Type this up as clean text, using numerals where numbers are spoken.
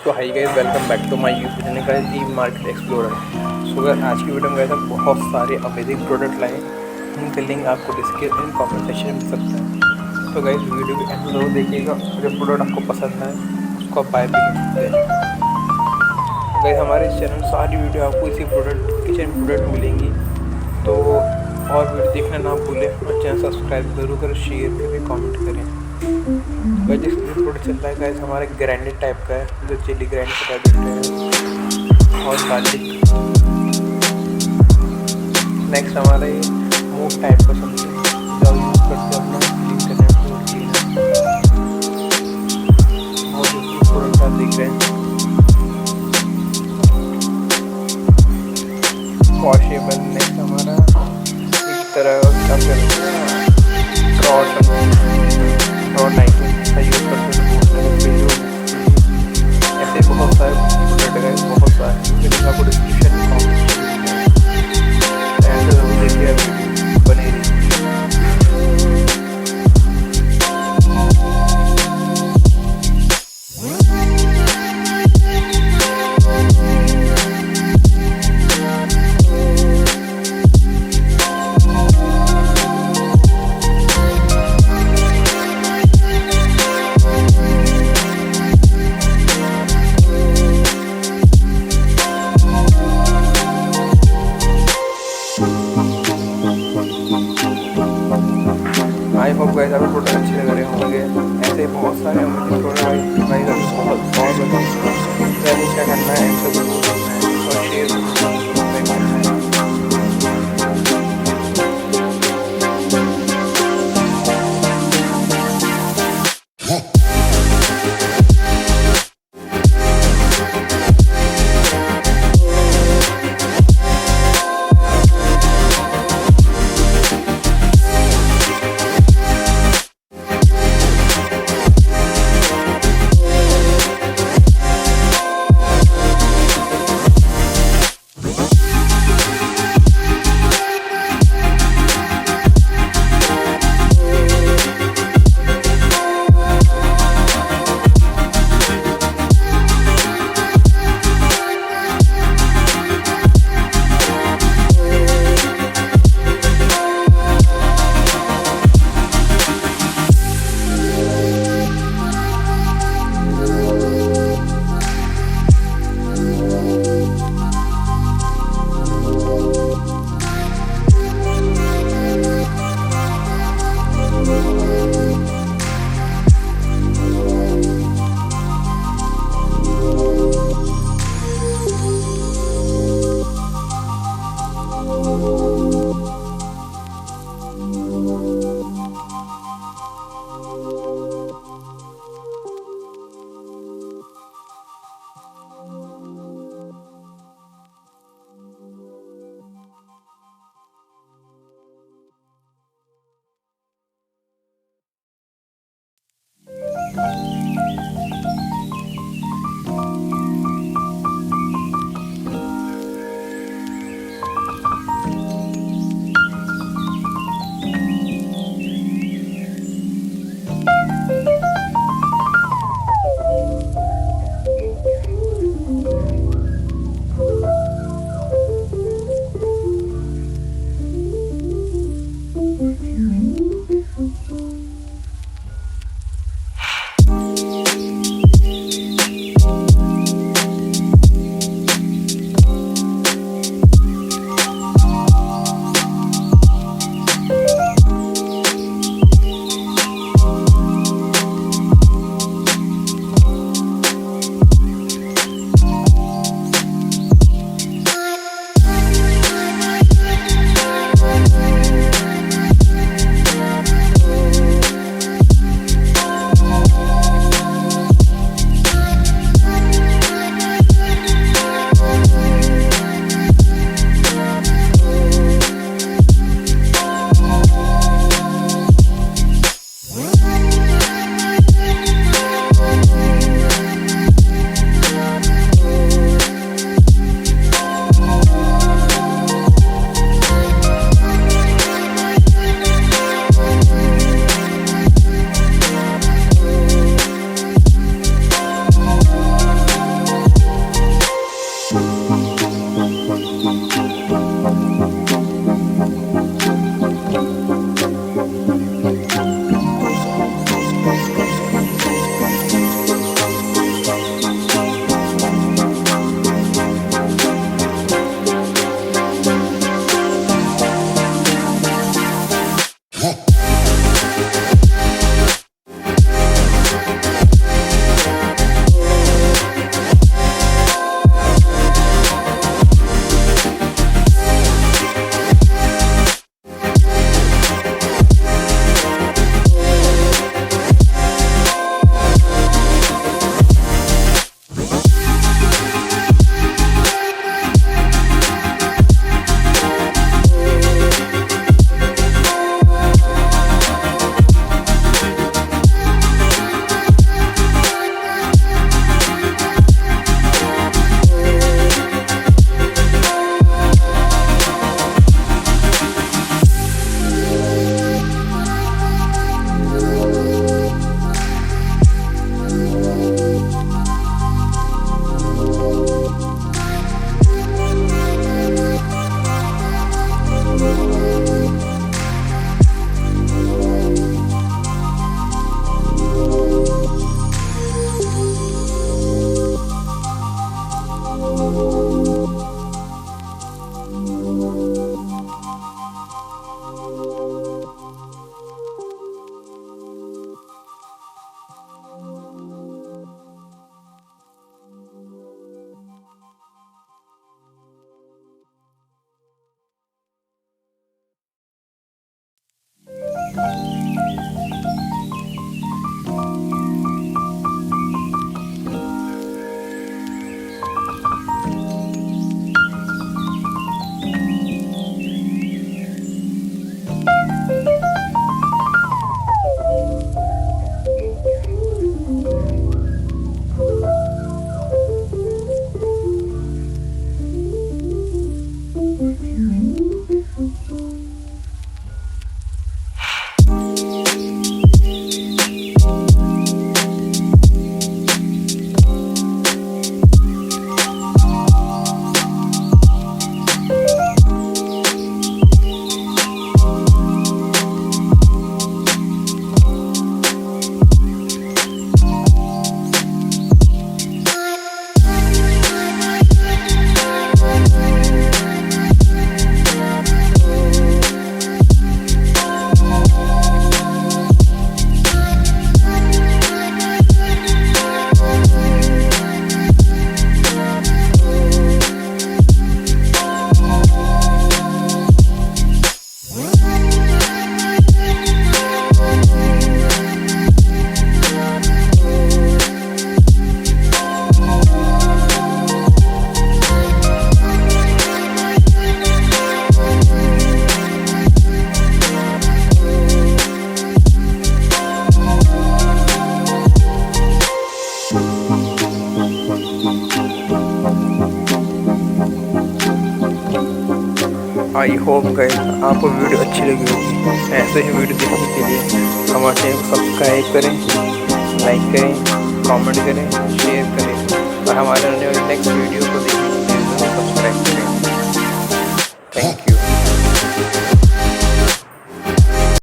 तो hi guys, welcome back to my YouTube channel का E market explorer. So guys, आज की video में गए बहुत सारे अमेजिंग प्रोडक्ट लाए, उनके लिंक आपको डिस्क्रिप्शन कमेंट सेक्शन में मिल सकता है। तो गाइस, वीडियो के एंड जरूर देखिएगा, जो प्रोडक्ट आपको पसंद आए उसको आप बाय भी कर सकते हैं। गाइस, हमारे इस चैनल में सारी वीडियो आपको इसी प्रोडक्ट किचन प्रोडक्ट मिलेंगी। तो और वीडियो देखना ना भूलें और चैनल सब्सक्राइब जरूर करें, शेयर करें, कमेंट करें। गाइस, जिस प्रोडक्ट चल रहा है गाइस, हमारे ग्राइंडेड टाइप का है, जो चिली ग्राइंड का प्रोडक्ट है और गार्लिक। नेक्स्ट हमारा ये मूव टाइप का चलता है, जो यूज़ करते हैं अपना क्लीन करने फ्लोर क्लीनर। और दूसरी प्रोडक्ट आप देख रहे हैं वॉशेबल। नेक्स्ट हमारा एक तरह का ड्रॉ नाइटिंग का यूज़ करते हैं, ऐसे बहुत सारे प्रोडक्ट है, बहुत सारे जिनका आपको डिस्क्रिप्शन एंड देखिए बने रही। आई होप गाइस आपको प्रोडक्ट अच्छे लग रहे होंगे। ऐसे बहुत सारे प्रोडक्ट गाइस बहुत और बताइए क्या करना है, और शेयर करना है। आई होप गाइस आपको वीडियो अच्छी लगी होगी। ऐसे ही वीडियो देखने के लिए हमारे चैनल को सब्सक्राइब करें, लाइक करें, कमेंट करें, शेयर करें और हमारे आने वाली नेक्स्ट वीडियो को देखने के लिए ज़रूर सब्सक्राइब करें।